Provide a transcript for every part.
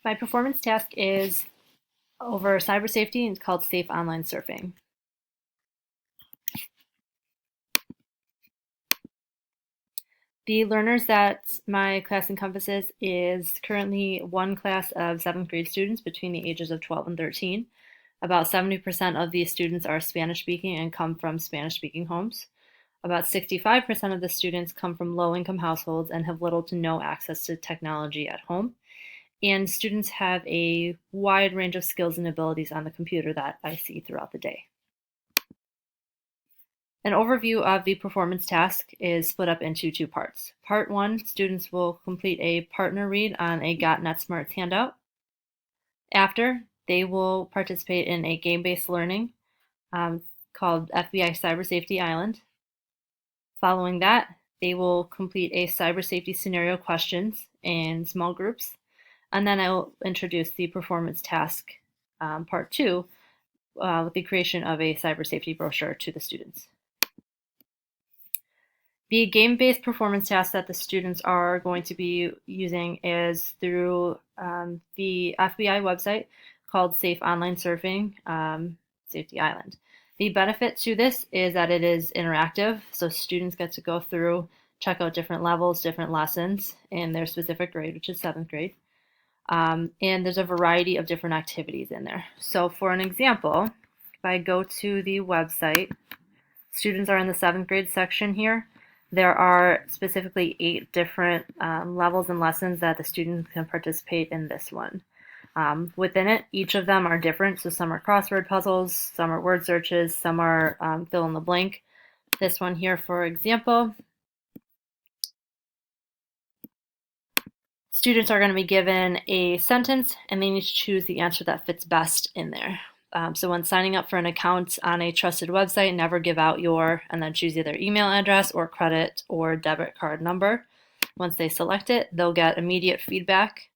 My performance task is over cyber safety and it's called Safe Online Surfing. The learners that my class encompasses is currently one class of 7th grade students between the ages of 12 and 13. About 70% of these students are Spanish speaking and come from Spanish speaking homes. About 65% of the students come from low income households and have little to no access to technology at home. And students have a wide range of skills and abilities on the computer that I see throughout the day. An overview of the performance task is split up into two parts. Part one, students will complete a partner read on a Got NetSmarts handout. After, they will participate in a game-based learning called FBI Cyber Safety Island. Following that, they will complete a cyber safety scenario questions in small groups. And then I will introduce the performance task, part two, with the creation of a cyber safety brochure to the students. The game-based performance task that the students are going to be using is through the FBI website called Safe Online Surfing Safety Island. The benefit to this is that it is interactive, so students get to go through, check out different levels, different lessons in their specific grade, which is 7th grade. And there's a variety of different activities in there. So for an example, if I go to the website, students are in the 7th grade section here. There are specifically 8 different levels and lessons that the students can participate in this one. Within it, each of them are different. So some are crossword puzzles, some are word searches, some are fill in the blank. This one here, for example, students are going to be given a sentence and they need to choose the answer that fits best in there. So when signing up for an account on a trusted website, never give out your, and then choose either email address or credit or debit card number. Once they select it, they'll get immediate feedback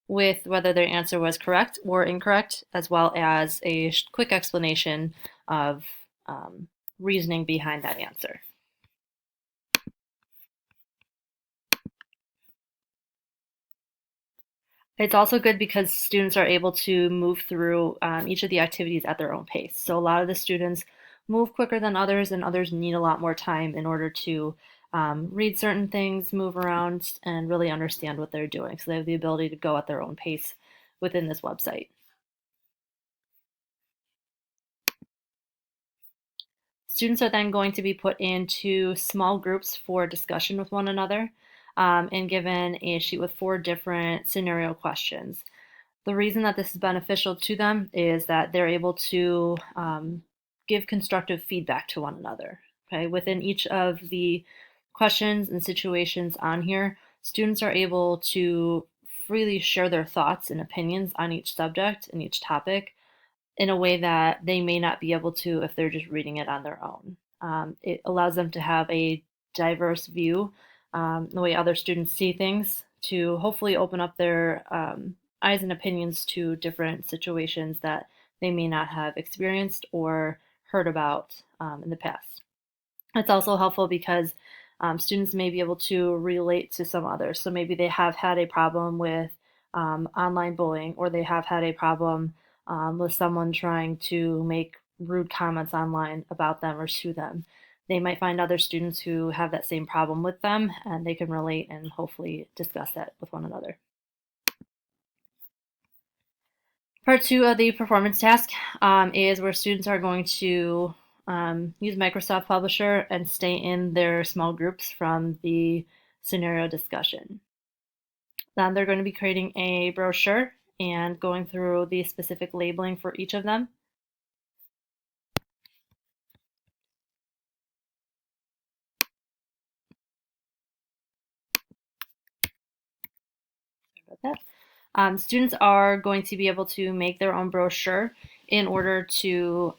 with whether their answer was correct or incorrect, as well as a quick explanation of reasoning behind that answer. It's also good because students are able to move through each of the activities at their own pace. So a lot of the students move quicker than others, and others need a lot more time in order to read certain things, move around, and really understand what they're doing. So they have the ability to go at their own pace within this website. Students are then going to be put into small groups for discussion with one another and given a sheet with 4 different scenario questions. The reason that this is beneficial to them is that they're able to give constructive feedback to one another. Okay, within each of the questions and situations on here, students are able to freely share their thoughts and opinions on each subject and each topic in a way that they may not be able to if they're just reading it on their own. It allows them to have a diverse view, the way other students see things, to hopefully open up their eyes and opinions to different situations that they may not have experienced or heard about in the past. It's also helpful because students may be able to relate to some others. So maybe they have had a problem with online bullying, or they have had a problem with someone trying to make rude comments online about them or to them. They might find other students who have that same problem with them, and they can relate and hopefully discuss that with one another. Part two of the performance task is where students are going to use Microsoft Publisher and stay in their small groups from the scenario discussion. Then they're going to be creating a brochure and going through the specific labeling for each of them. Sorry about that. Students are going to be able to make their own brochure in order to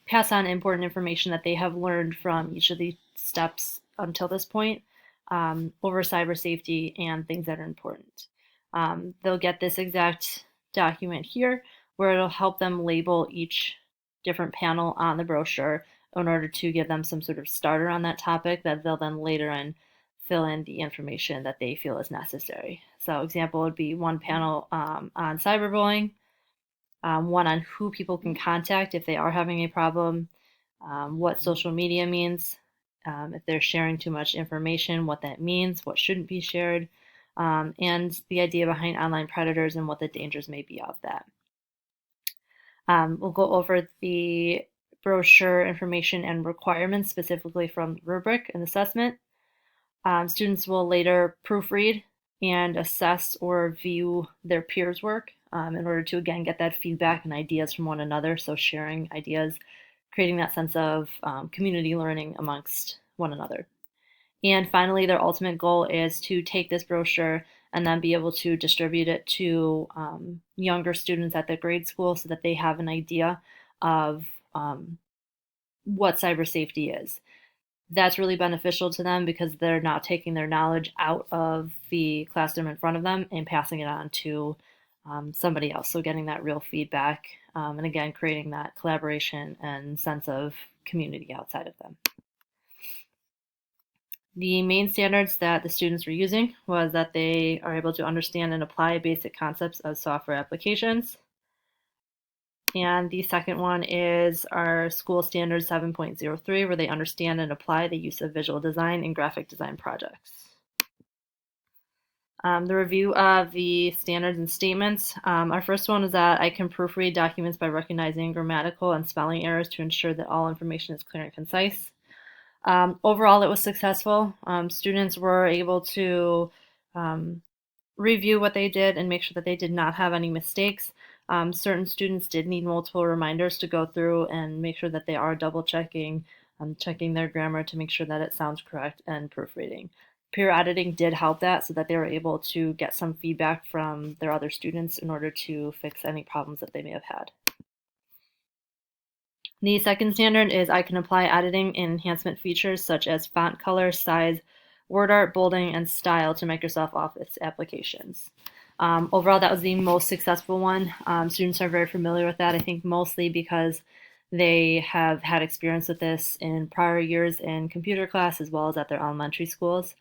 pass on important information that they have learned from each of the steps until this point over cyber safety and things that are important. They'll get this exact document here where it'll help them label each different panel on the brochure in order to give them some sort of starter on that topic that they'll then later in fill in the information that they feel is necessary. So example would be one panel on cyberbullying, one on who people can contact if they are having a problem, what social media means, if they're sharing too much information, what that means, what shouldn't be shared, and the idea behind online predators and what the dangers may be of that. We'll go over the brochure information and requirements specifically from the rubric and assessment. Students will later proofread and assess or view their peers' work in order to, again, get that feedback and ideas from one another. So sharing ideas, creating that sense of community learning amongst one another. And finally, their ultimate goal is to take this brochure and then be able to distribute it to younger students at the grade school so that they have an idea of what cyber safety is. That's really beneficial to them because they're not taking their knowledge out of the classroom in front of them and passing it on to somebody else. So getting that real feedback and again, creating that collaboration and sense of community outside of them. The main standards that the students were using was that they are able to understand and apply basic concepts of software applications. And the second one is our school standard 7.03, where they understand and apply the use of visual design in graphic design projects. The review of the standards and statements. Our first one is that I can proofread documents by recognizing grammatical and spelling errors to ensure that all information is clear and concise. Overall, it was successful. Students were able to review what they did and make sure that they did not have any mistakes. Certain students did need multiple reminders to go through and make sure that they are double checking, checking their grammar to make sure that it sounds correct and proofreading. Peer editing did help that so that they were able to get some feedback from their other students in order to fix any problems that they may have had. The second standard is I can apply editing and enhancement features such as font color, size, word art, bolding, and style to Microsoft Office applications. Overall, that was the most successful one. Students are very familiar with that, I think mostly because they have had experience with this in prior years in computer class as well as at their elementary schools.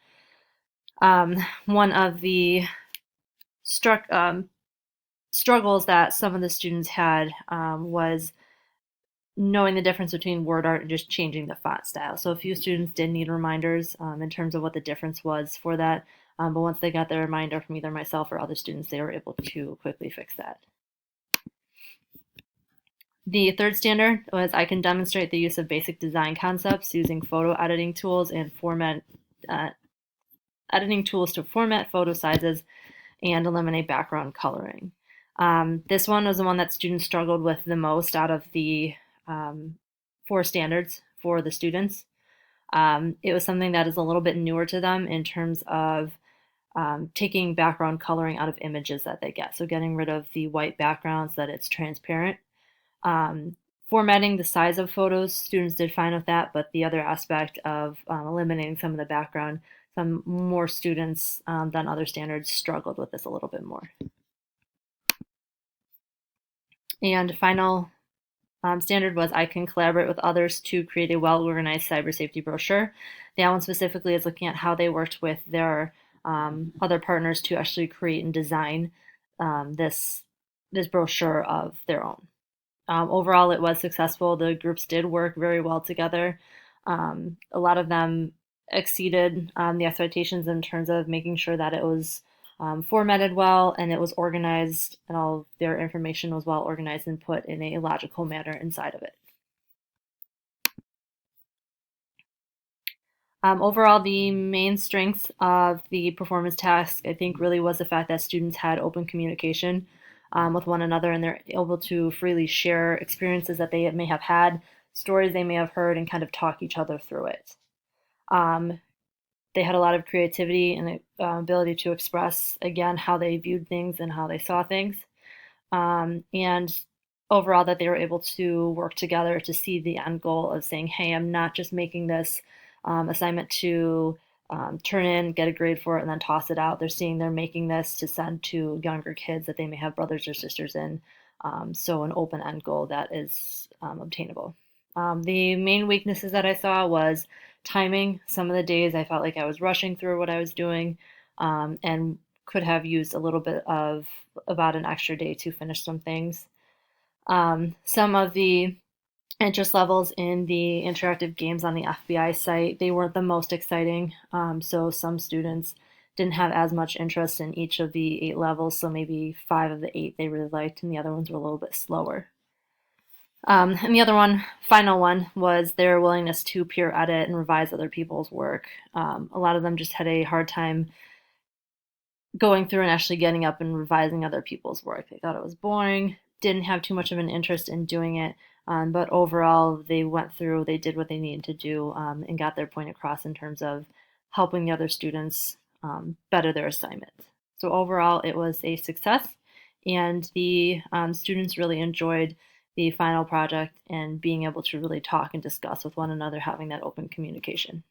One of the struggles that some of the students had was knowing the difference between word art and just changing the font style. So a few students did need reminders in terms of what the difference was for that. But once they got the reminder from either myself or other students, they were able to quickly fix that. The third standard was I can demonstrate the use of basic design concepts using photo editing tools and editing tools to format photo sizes and eliminate background coloring. This one was the one that students struggled with the most out of the 4 standards for the students. It was something that is a little bit newer to them in terms of taking background coloring out of images that they get. So getting rid of the white backgrounds so that it's transparent. Formatting the size of photos, students did fine with that, but the other aspect of eliminating some of the background, some more students than other standards struggled with this a little bit more. And final standard was I can collaborate with others to create a well-organized cyber safety brochure. That one specifically is looking at how they worked with their other partners to actually create and design this brochure of their own. Overall, it was successful. The groups did work very well together. A lot of them exceeded the expectations in terms of making sure that it was formatted well and it was organized and all of their information was well organized and put in a logical manner inside of it. Overall, the main strengths of the performance task, I think, really was the fact that students had open communication with one another and they're able to freely share experiences that they may have had, stories they may have heard, and kind of talk each other through it. They had a lot of creativity and the ability to express, again, how they viewed things and how they saw things. And overall, that they were able to work together to see the end goal of saying, hey, I'm not just making this assignment to turn in, get a grade for it, and then toss it out. They're seeing they're making this to send to younger kids that they may have brothers or sisters in. So an open end goal that is obtainable. The main weaknesses that I saw was timing. Some of the days I felt like I was rushing through what I was doing, and could have used a little bit of about an extra day to finish some things. Some of the interest levels in the interactive games on the FBI site, they weren't the most exciting. So some students didn't have as much interest in each of the 8 levels. So maybe 5 of the 8 they really liked, and the other ones were a little bit slower. And the other one, final one, was their willingness to peer edit and revise other people's work. A lot of them just had a hard time going through and actually getting up and revising other people's work. They thought it was boring, didn't have too much of an interest in doing it, but overall, they went through, they did what they needed to do, and got their point across in terms of helping the other students better their assignment. So overall, it was a success, and the students really enjoyed the final project and being able to really talk and discuss with one another, having that open communication.